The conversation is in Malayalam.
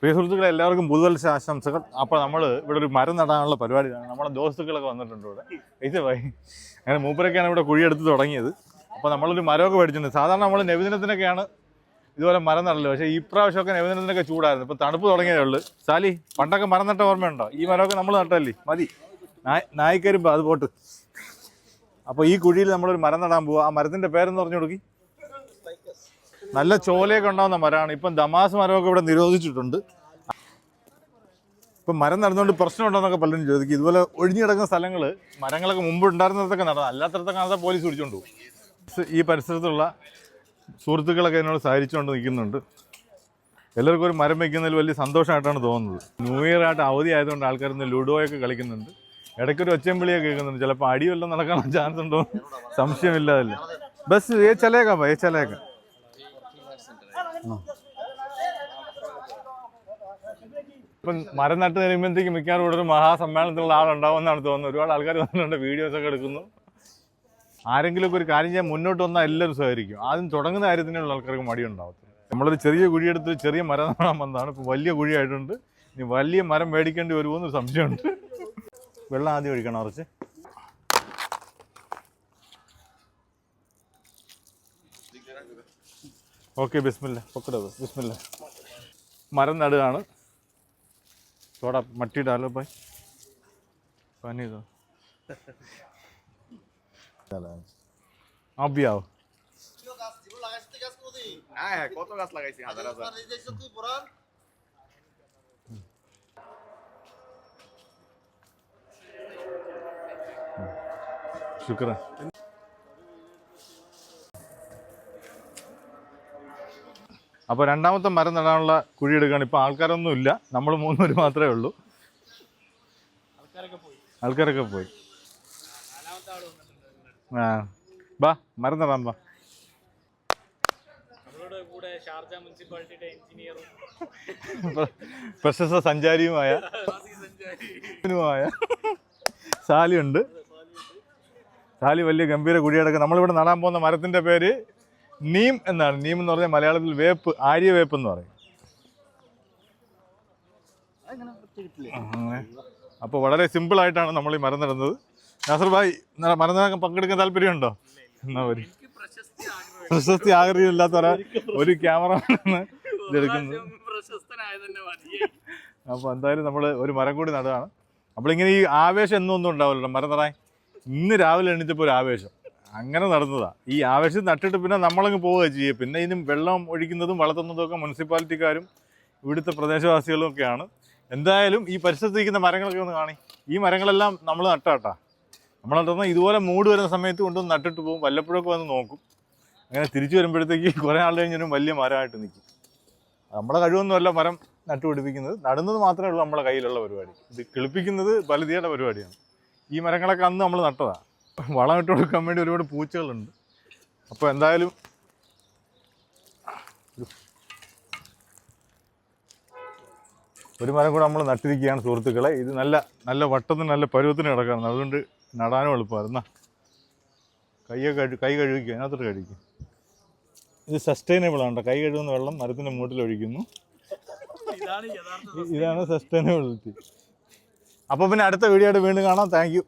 പ്രിയ സുഹൃത്തുക്കളെ, എല്ലാവർക്കും പുതുവത്സര ആശംസകൾ. അപ്പോൾ നമ്മൾ ഇവിടെ ഒരു മരം നടാനുള്ള പരിപാടിയാണ്. നമ്മളെ ദോസ്തുക്കളൊക്കെ വന്നിട്ടുണ്ട് ഇവിടെ. ഇത് പോയി അങ്ങനെ മൂപ്പരൊക്കെയാണ് ഇവിടെ കുഴിയെടുത്ത് തുടങ്ങിയത്. അപ്പോൾ നമ്മളൊരു മരമൊക്കെ മേടിച്ചിട്ടുണ്ട്. സാധാരണ നമ്മൾ നബിദിനത്തിനൊക്കെയാണ് ഇതുപോലെ മരം നടല്. പക്ഷേ ഈ പ്രാവശ്യമൊക്കെ നബിദിനത്തിനൊക്കെ ചൂടായിരുന്നു. ഇപ്പോൾ തണുപ്പ് തുടങ്ങിയതേ ഉള്ളൂ. സാലി, പണ്ടൊക്കെ മരം നട്ട ഓർമ്മയുണ്ടോ? ഈ മരമൊക്കെ നമ്മൾ നട്ടല്ലേ? മതി, നായിക്കരിമ്പോൾ അത് പോട്ട്. അപ്പോൾ ഈ കുഴിയിൽ നമ്മളൊരു മരം നടാൻ പോവുക. ആ മരത്തിൻ്റെ പേരെന്ന് പറഞ്ഞു കൊടുക്കി. നല്ല ചോലയൊക്കെ ഉണ്ടാകുന്ന മരമാണ്. ഇപ്പം ദമാസ് മരമൊക്കെ ഇവിടെ നിരോധിച്ചിട്ടുണ്ട്. ഇപ്പം മരം നടന്നുകൊണ്ട് പ്രശ്നമുണ്ടോയെന്നൊക്കെ പലരും ചോദിക്കും. ഇതുപോലെ ഒഴിഞ്ഞു കിടക്കുന്ന സ്ഥലങ്ങൾ മരങ്ങളൊക്കെ മുമ്പ് ഉണ്ടായിരുന്നതൊക്കെ നടന്നു, അല്ലാത്തടത്തൊക്കെ നടത്താൻ പോലീസ് പിടിച്ചുകൊണ്ട് പോകും. ഈ പരിസരത്തുള്ള സുഹൃത്തുക്കളൊക്കെ എന്നോട് സഹകരിച്ചുകൊണ്ട് നിൽക്കുന്നുണ്ട്. എല്ലാവർക്കും ഒരു മരം വയ്ക്കുന്നതിൽ വലിയ സന്തോഷമായിട്ടാണ് തോന്നുന്നത്. ന്യൂ ഇയർ ആയിട്ട് അവധി ആയതുകൊണ്ട് ആൾക്കാരൊന്ന് ലുഡോയൊക്കെ കളിക്കുന്നുണ്ട്. ഇടയ്ക്കൊരു ഒച്ചമ്പിളിയൊക്കെ കേൾക്കുന്നുണ്ട്. ചിലപ്പോൾ അടി വല്ലതും നടക്കാനുള്ള ചാൻസ് ഉണ്ടോ സംശയമില്ലാതല്ല. ബസ് ചലേക്കാം ചലേക്കാം. ഇപ്പം മരം നട്ട് കഴിയുമ്പോഴത്തേക്ക് മിക്കവാറും ഇവിടെ ഒരു മഹാസമ്മേളനത്തിലുള്ള ആളുണ്ടാവുമെന്നാണ് തോന്നുന്നത്. ഒരുപാട് ആൾക്കാർ വന്നിട്ടുണ്ട്, വീഡിയോസൊക്കെ എടുക്കുന്നു. ആരെങ്കിലുമൊക്കെ ഒരു കാര്യം ചെയ്യാൻ മുന്നോട്ട് വന്നാൽ എല്ലാവരും സഹകരിക്കും. ആദ്യം തുടങ്ങുന്ന കാര്യത്തിനുള്ള ആൾക്കാർക്ക് മടിയുണ്ടാവത്തില്ല. നമ്മളൊരു ചെറിയ കുഴിയെടുത്ത് ചെറിയ മരം നടാൻ വന്നതാണ്. ഇപ്പോൾ വലിയ കുഴിയായിട്ടുണ്ട്. ഇനി വലിയ മരം മേടിക്കേണ്ടി വരുമോയെന്നൊരു സംശയമുണ്ട്. വെള്ളം ആദ്യം ഒഴിക്കണം കുറച്ച്. ഓക്കെ, ബിസ്മില്ല. പൊക്കടത് ബിസ്മില്ല. മരം നടുകയാണ്. थोड़ा मट्टी डालो भाई, पानी दो. आप भी आओ. शुक्र. അപ്പോൾ രണ്ടാമത്തെ മരം നടാനുള്ള കുഴിയെടുക്കുകയാണ്. ഇപ്പോൾ ആൾക്കാരൊന്നും ഇല്ല, നമ്മൾ 3 പേര് മാത്രമേ ഉള്ളൂ. ആൾക്കാരൊക്കെ പോയി. ആ ബാ, മരം നടാൻ ബാ. പ്രശസ്ത സഞ്ചാരിയുമായ സാലിയുണ്ട്. സാലി വലിയ ഗംഭീര കുഴിയെടുക്കുക. നമ്മളിവിടെ നടാൻ പോകുന്ന മരത്തിൻ്റെ പേര് നീം എന്നാണ്. നീം എന്ന് പറഞ്ഞാൽ മലയാളത്തിൽ വേപ്പ്, ആര്യവേപ്പ് എന്ന് പറയും. അപ്പോൾ വളരെ സിമ്പിളായിട്ടാണ് നമ്മൾ ഈ മരം നടുന്നത്. നാസർ ഭായ്, മരം നടാൻ പങ്കെടുക്കാൻ താല്പര്യമുണ്ടോ? എന്നാ ഒരു പ്രശസ്തി ആഗ്രഹമില്ലാത്ത ഒരു ക്യാമറമാനാണ് ഇതെടുക്കുന്നത്. അപ്പോൾ എന്തായാലും നമ്മൾ ഒരു മരം കൂടി നടുകയാണ്. നമ്മളിങ്ങനെ ഈ ആവേശം എന്നൊന്നും ഉണ്ടാവില്ലല്ലോ മരം നടാൻ. ഇന്ന് രാവിലെ എണീറ്റപ്പോൾ ഒരു ആവേശം, അങ്ങനെ നടന്നതാണ്. ഈ ആവേശം നട്ടിട്ട് പിന്നെ നമ്മളങ്ങ് പോവുക ചെയ്യുക. പിന്നെ ഇതിനും വെള്ളം ഒഴിക്കുന്നതും വളർത്തുന്നതും ഒക്കെ മുനിസിപ്പാലിറ്റിക്കാരും ഇവിടുത്തെ പ്രദേശവാസികളും ഒക്കെയാണ്. എന്തായാലും ഈ പരിസരത്തിരിക്കുന്ന മരങ്ങളൊക്കെ ഒന്ന് കാണി. ഈ മരങ്ങളെല്ലാം നമ്മൾ നട്ടാട്ടാ. നമ്മൾ നട്ടുന്ന ഇതുപോലെ മൂട് വരുന്ന സമയത്ത് കൊണ്ടുവന്ന് നട്ടിട്ട് പോകും. വല്ലപ്പോഴൊക്കെ വന്ന് നോക്കും. അങ്ങനെ തിരിച്ചു വരുമ്പോഴത്തേക്ക് കുറേ ആൾ കഴിഞ്ഞാലും വലിയ മരമായിട്ട് നിൽക്കും. നമ്മുടെ കഴിവൊന്നുമല്ല മരം നട്ടുപിടിപ്പിക്കുന്നത്, നടുന്നത് മാത്രമേ ഉള്ളൂ നമ്മുടെ കയ്യിലുള്ള പരിപാടി. ഇത് കിളിപ്പിക്കുന്നത് ബലിതിയുടെ പരിപാടിയാണ്. ഈ മരങ്ങളൊക്കെ അന്ന് നമ്മൾ നട്ടതാണ്. വളം ഇട്ട് കൊടുക്കാൻ വേണ്ടി ഒരുപാട് പൂച്ചകളുണ്ട്. അപ്പോൾ എന്തായാലും ഒരു മരം കൂടെ നമ്മൾ നട്ടിരിക്കുകയാണ് സുഹൃത്തുക്കളെ. ഇത് നല്ല വട്ടത്തിന് നല്ല പരുവത്തിന് കിടക്കാറുണ്ട്. അതുകൊണ്ട് നടാനും എളുപ്പമായിരുന്നു. കൈ കഴുകിക്കുക, അതിനകത്തോട്ട് കഴിക്കും. ഇത് സസ്റ്റൈനബിൾ ആണ്. കൈ കഴുകുന്ന വെള്ളം മരത്തിൻ്റെ മൂട്ടിൽ ഒഴിക്കുന്നു. ഇതാണ് സസ്റ്റൈനബിലിറ്റി. അപ്പോൾ പിന്നെ അടുത്ത വീഡിയോ ആയിട്ട് വീണ്ടും കാണാം. Thank you.